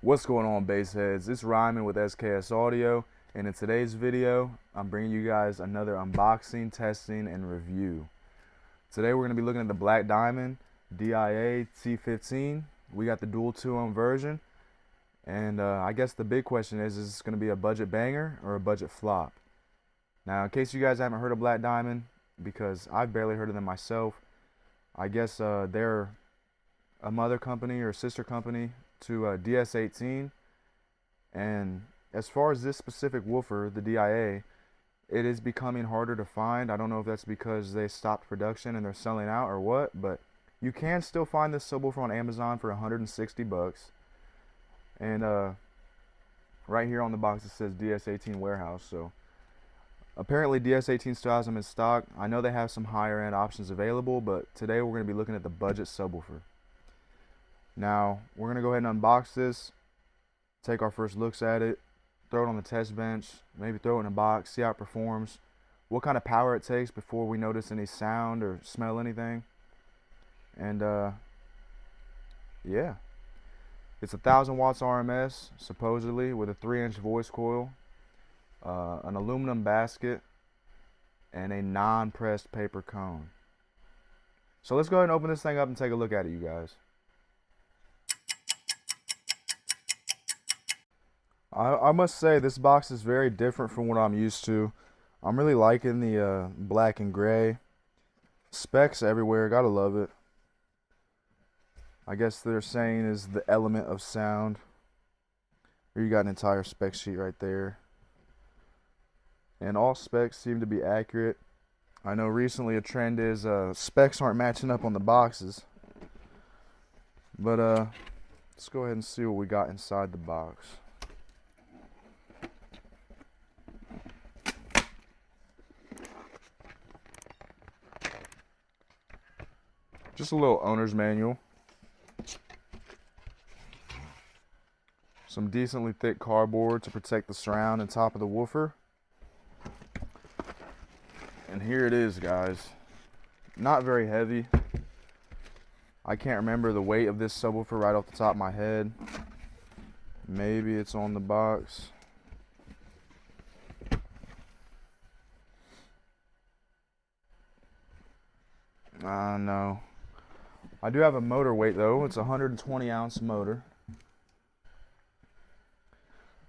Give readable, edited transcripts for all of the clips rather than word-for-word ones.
What's going on, bass heads? It's Ryman with SKS-Audio, and in today's video, I'm bringing you guys another unboxing, testing, and review. Today we're going to be looking at the Black Diamond DIA-T15. We got the dual 2-ohm version, and I guess the big question is this going to be a budget banger or a budget flop? Now, in case you guys haven't heard of Black Diamond, because I've barely heard of them myself, I guess they're a mother company or sister company to DS-18, and as far as this specific woofer, the DIA, it is becoming harder to find. I don't know if that's because they stopped production and they're selling out or what, but you can still find this subwoofer on Amazon for 160 bucks. And right here on the box it says DS-18 warehouse, so apparently DS-18 still has them in stock. I know they have some higher end options available, but today we're going to be looking at the budget subwoofer. Now, we're going to go ahead and unbox this, take our first looks at it, throw it on the test bench, maybe throw it in a box, see how it performs, what kind of power it takes before we notice any sound or smell anything. And yeah, it's 1,000 watts RMS, supposedly, with a 3-inch voice coil, an aluminum basket, and a non-pressed paper cone. So let's go ahead and open this thing up and take a look at it, you guys. I must say this box is very different from what I'm used to. I'm really liking the black and gray. Specs everywhere, gotta love it. I guess they're saying is the element of sound. Here you got an entire spec sheet right there. And all specs seem to be accurate. I know recently a trend is specs aren't matching up on the boxes. But let's go ahead and see what we got inside the box. Just a little owner's manual. Some decently thick cardboard to protect the surround and top of the woofer. And here it is, guys. Not very heavy. I can't remember the weight of this subwoofer right off the top of my head. Maybe it's on the box. I don't know. I do have a motor weight though. It's a 120 ounce motor.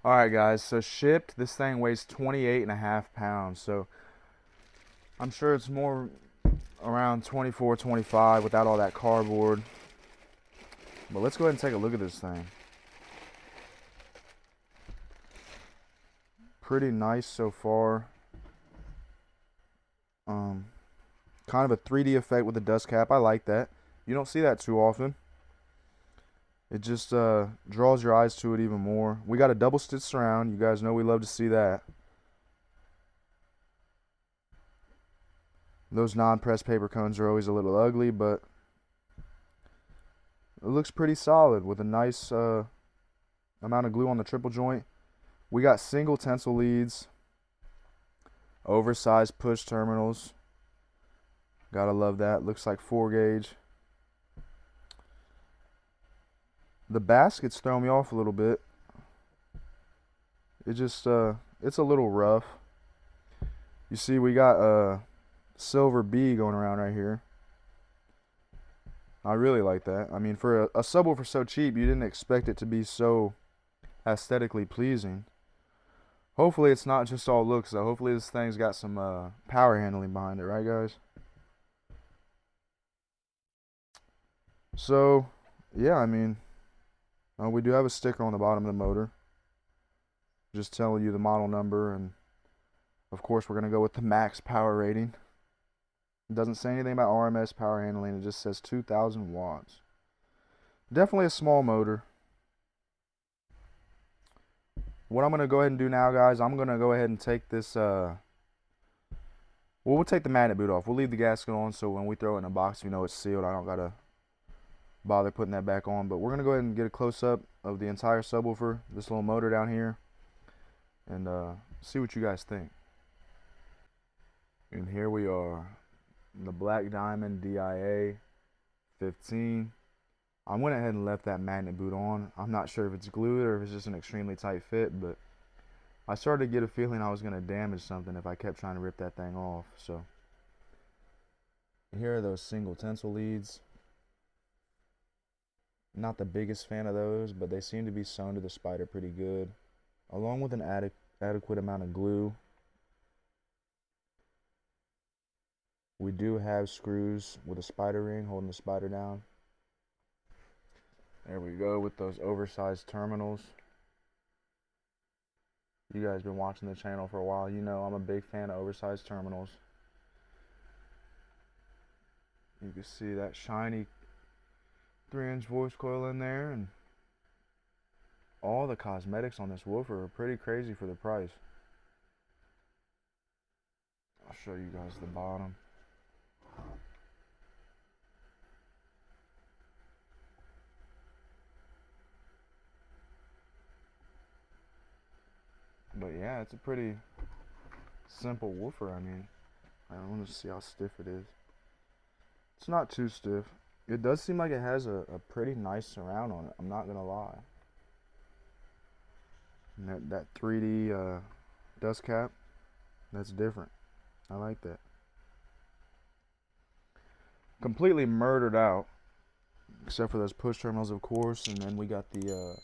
Alright guys, so shipped, this thing weighs 28.5 pounds. So I'm sure it's more around 24, 25 without all that cardboard. But let's go ahead and take a look at this thing. Pretty nice so far. Kind of a 3D effect with the dust cap. I like that. You don't see that too often. It just draws your eyes to it even more. We got a double stitch surround. You guys know we love to see that. Those non-pressed paper cones are always a little ugly, but it looks pretty solid with a nice amount of glue on the triple joint. We got single tensile leads, oversized push terminals. Gotta love that. Looks like 4 gauge. The baskets throw me off a little bit. It just it's a little rough. You see we got a silver B going around right here. I really like that. I mean, for a subwoofer so cheap, you didn't expect it to be so aesthetically pleasing. Hopefully it's not just all looks though. Hopefully this thing's got some power handling behind it, right guys? So yeah, I mean, we do have a sticker on the bottom of the motor, just telling you the model number, and of course we're going to go with the max power rating. It doesn't say anything about RMS power handling, it just says 2,000 watts. Definitely a small motor. What I'm going to go ahead and do now, guys, I'm going to go ahead and take this, we'll take the magnet boot off. We'll leave the gasket on so when we throw it in a box, you know it's sealed. I don't got to bother putting that back on, but we're gonna go ahead and get a close-up of the entire subwoofer, this little motor down here, and see what you guys think. And here we are, the Black Diamond DIA-15. I went ahead and left that magnet boot on. I'm not sure if it's glued or if it's just an extremely tight fit, but I started to get a feeling I was going to damage something if I kept trying to rip that thing off. So here are those single tensile leads. Not the biggest fan of those, but they seem to be sewn to the spider pretty good, along with an adequate amount of glue. We do have screws with a spider ring holding the spider down. There we go with those oversized terminals. You guys been watching the channel for a while, you know I'm a big fan of oversized terminals. You can see that shiny 3-inch voice coil in there, and all the cosmetics on this woofer are pretty crazy for the price. I'll show you guys the bottom. But yeah, it's a pretty simple woofer. I mean, I want to see how stiff it is. It's not too stiff. It does seem like it has a pretty nice surround on it, I'm not gonna lie. And that 3D dust cap, that's different. I like that. Completely murdered out, except for those push terminals, of course, and then we got the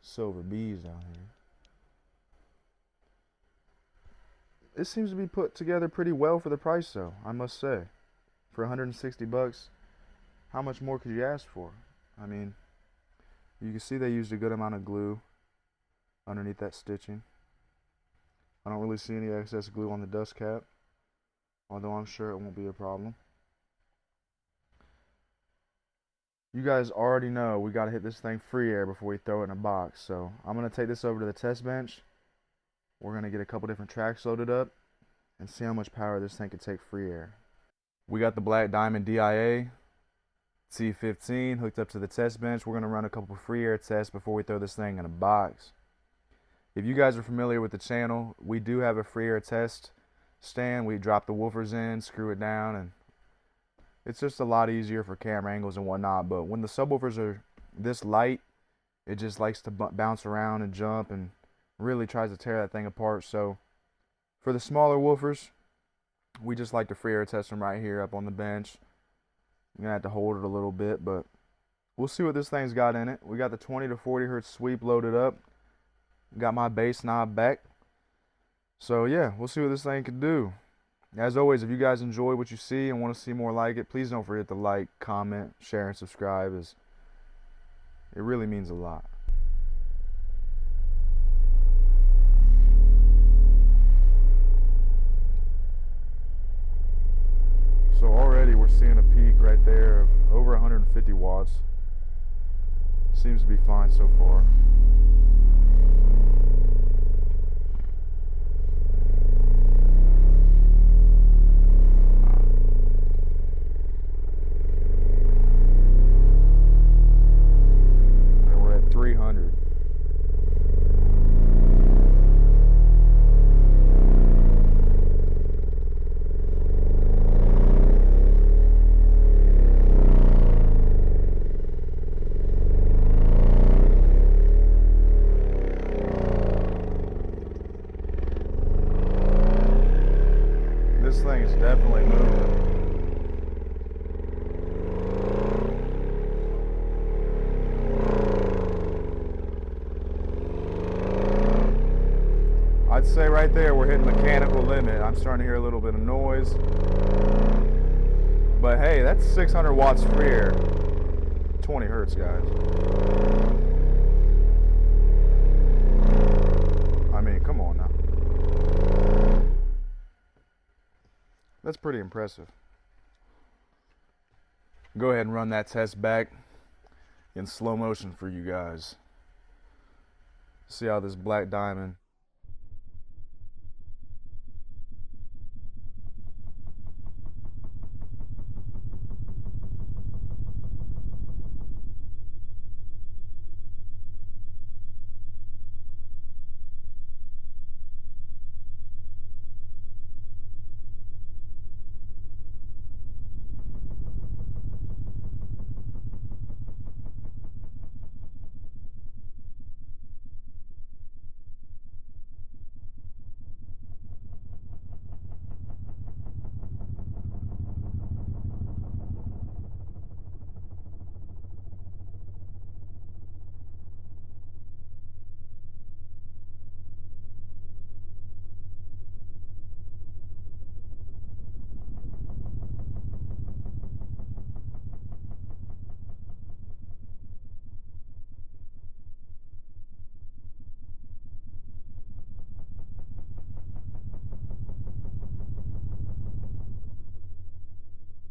silver bees down here. It seems to be put together pretty well for the price, though, I must say. For 160 bucks, how much more could you ask for? I mean, you can see they used a good amount of glue underneath that stitching. I don't really see any excess glue on the dust cap, although I'm sure it won't be a problem. You guys already know we got to hit this thing free air before we throw it in a box, so I'm going to take this over to the test bench. We're going to get a couple different tracks loaded up and see how much power this thing can take free air. We got the Black Diamond DIA-T15 hooked up to the test bench. We're going to run a couple free air tests before we throw this thing in a box. If you guys are familiar with the channel, we do have a free air test stand. We drop the woofers in, screw it down, and it's just a lot easier for camera angles and whatnot. But when the subwoofers are this light, it just likes to bounce around and jump and really tries to tear that thing apart. So for the smaller woofers, we just like to free air test them right here up on the bench. I'm gonna have to hold it a little bit, but we'll see what this thing's got in it. We got the 20 to 40 hertz sweep loaded up. Got my bass knob back. So yeah, we'll see what this thing can do. As always, if you guys enjoy what you see and want to see more like it, please don't forget to like, comment, share, and subscribe, as it really means a lot. So already we're seeing a peak right there of over 150 watts. Seems to be fine so far. And we're at 300. This thing is definitely moving. I'd say right there we're hitting mechanical limit. I'm starting to hear a little bit of noise. But hey, that's 600 watts free air. 20 hertz, guys. I mean, come on now. That's pretty impressive. Go ahead and run that test back in slow motion for you guys. See how this Black Diamond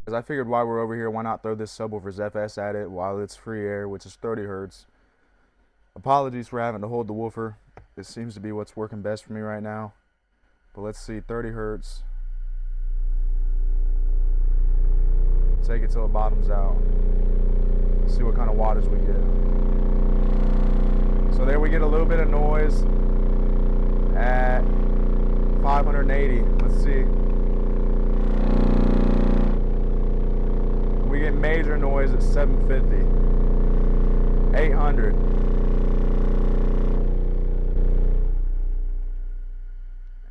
Because I figured while we're over here, why not throw this Subwoofer's FS at it while it's free air, which is 30 hertz. Apologies for having to hold the woofer. This seems to be what's working best for me right now. But let's see, 30 hertz. Take it till it bottoms out. See what kind of wattage we get. So there we get a little bit of noise at 580. Let's see. We get major noise at 750. 800.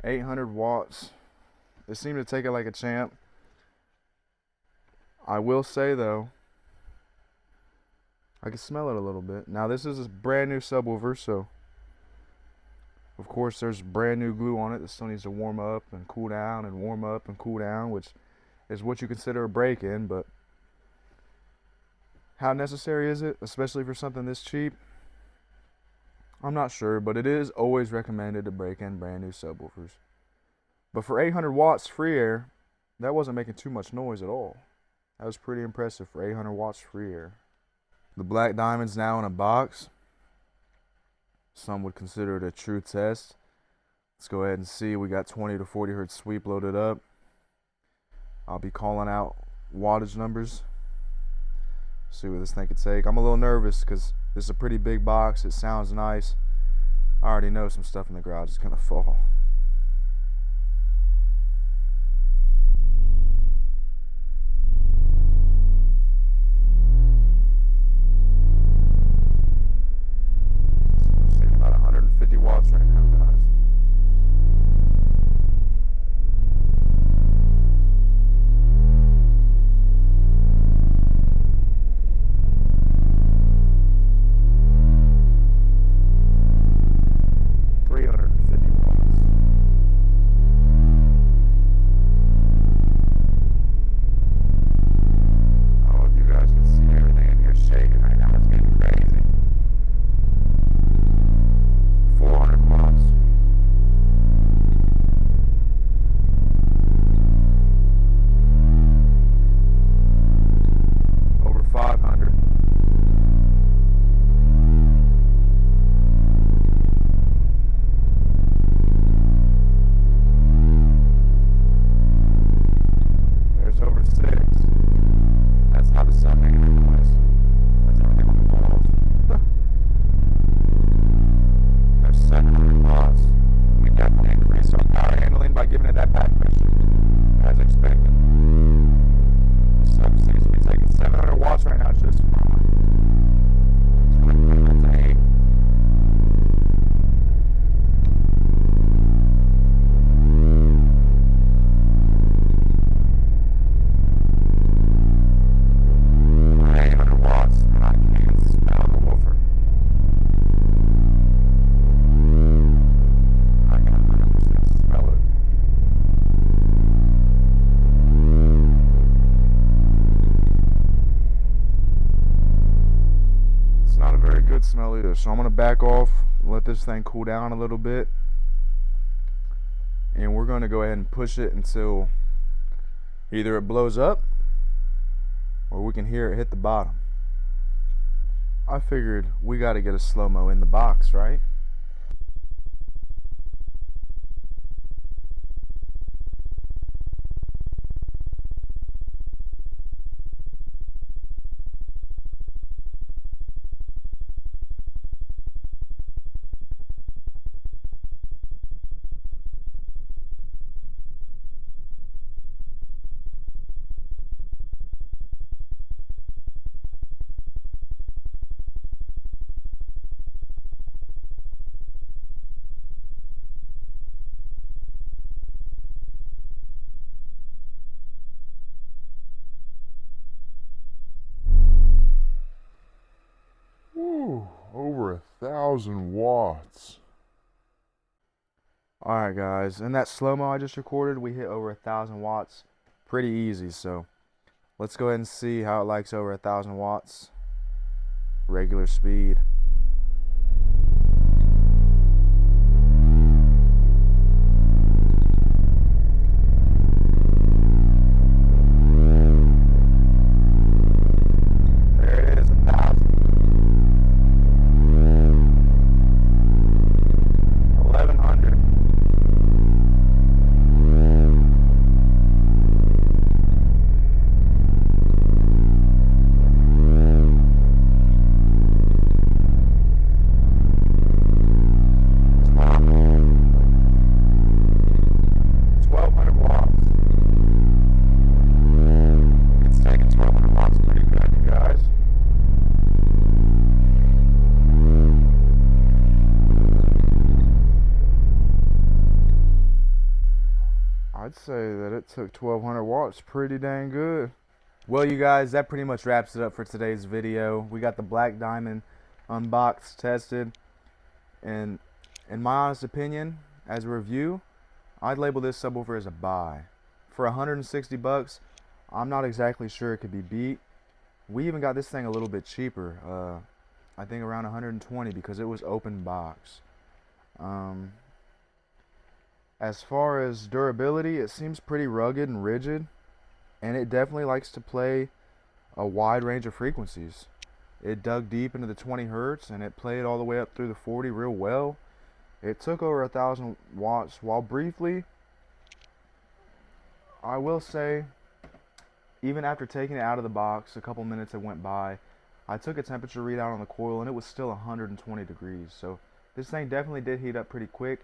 800 watts. It seemed to take it like a champ. I will say though, I can smell it a little bit. Now this is a brand new subwoofer, so of course there's brand new glue on it that still needs to warm up and cool down and warm up and cool down, which is what you consider a break-in, but how necessary is it, especially for something this cheap? I'm not sure, but it is always recommended to break in brand new subwoofers. But for 800 watts free air, that wasn't making too much noise at all. That was pretty impressive for 800 watts free air. The Black Diamond's now in a box. Some would consider it a true test. Let's go ahead and see. We got 20 to 40 hertz sweep loaded up. I'll be calling out wattage numbers. See what this thing could take. I'm a little nervous because this is a pretty big box. It sounds nice. I already know some stuff in the garage is gonna fall. About 150 watts right now, guys. Smell either, so I'm gonna back off, let this thing cool down a little bit, and we're gonna go ahead and push it until either it blows up or we can hear it hit the bottom. I figured we got to get a slow-mo in the box, right? Over 1,000 watts. Alright guys, in that slow-mo I just recorded, we hit over 1,000 watts pretty easy, so let's go ahead and see how it likes over 1,000 watts regular speed. I'd say that it took 1200 watts pretty dang good. Well, you guys, that pretty much wraps it up for today's video. We got the Black Diamond unboxed, tested, and in my honest opinion, as a review, I'd label this subwoofer as a buy. For 160 bucks, I'm not exactly sure it could be beat. We even got this thing a little bit cheaper, I think around 120 because it was open box. As far as durability, it seems pretty rugged and rigid, and it definitely likes to play a wide range of frequencies. It dug deep into the 20 hertz and it played all the way up through the 40 real well. It took over 1,000 watts. While briefly, I will say, even after taking it out of the box, a couple minutes had went by, I took a temperature readout on the coil and it was still 120 degrees. So this thing definitely did heat up pretty quick,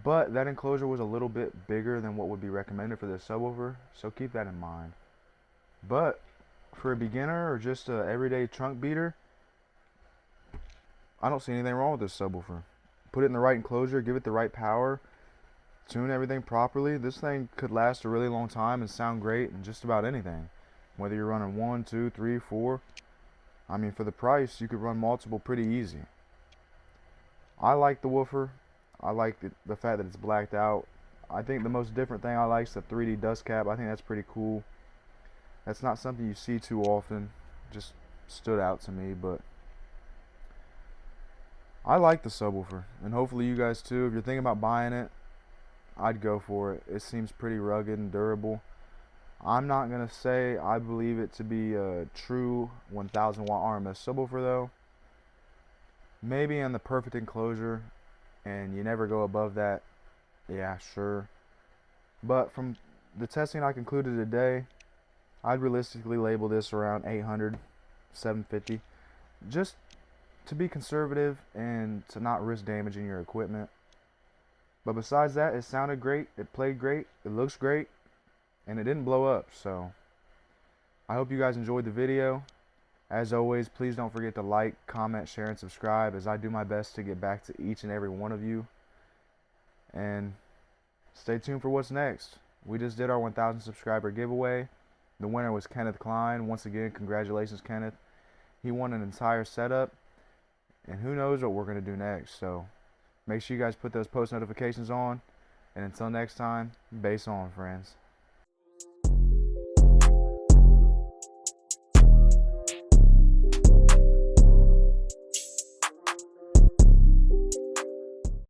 but that enclosure was a little bit bigger than what would be recommended for this subwoofer, so keep that in mind. But for a beginner or just a everyday trunk beater, I don't see anything wrong with this subwoofer. Put it in the right enclosure, give it the right power, tune everything properly. This thing could last a really long time and sound great in just about anything. Whether you're running 1, 2, 3, 4. I mean, for the price, you could run multiple pretty easy. I like the woofer. I like the fact that it's blacked out. I think the most different thing I like is the 3D dust cap. I think that's pretty cool. That's not something you see too often. Just stood out to me, but I like the subwoofer, and hopefully you guys too. If you're thinking about buying it, I'd go for it. It seems pretty rugged and durable. I'm not gonna say I believe it to be a true 1000 watt RMS subwoofer though. Maybe in the perfect enclosure and you never go above that, yeah, sure. But from the testing I concluded today, I'd realistically label this around 800, 750, just to be conservative and to not risk damaging your equipment. But besides that, it sounded great, it played great, it looks great, and it didn't blow up. So I hope you guys enjoyed the video. As always, please don't forget to like, comment, share, and subscribe as I do my best to get back to each and every one of you. And stay tuned for what's next. We just did our 1,000 subscriber giveaway. The winner was Kenneth Klein. Once again, congratulations, Kenneth. He won an entire setup, and who knows what we're going to do next. So make sure you guys put those post notifications on. And until next time, bass on, friends.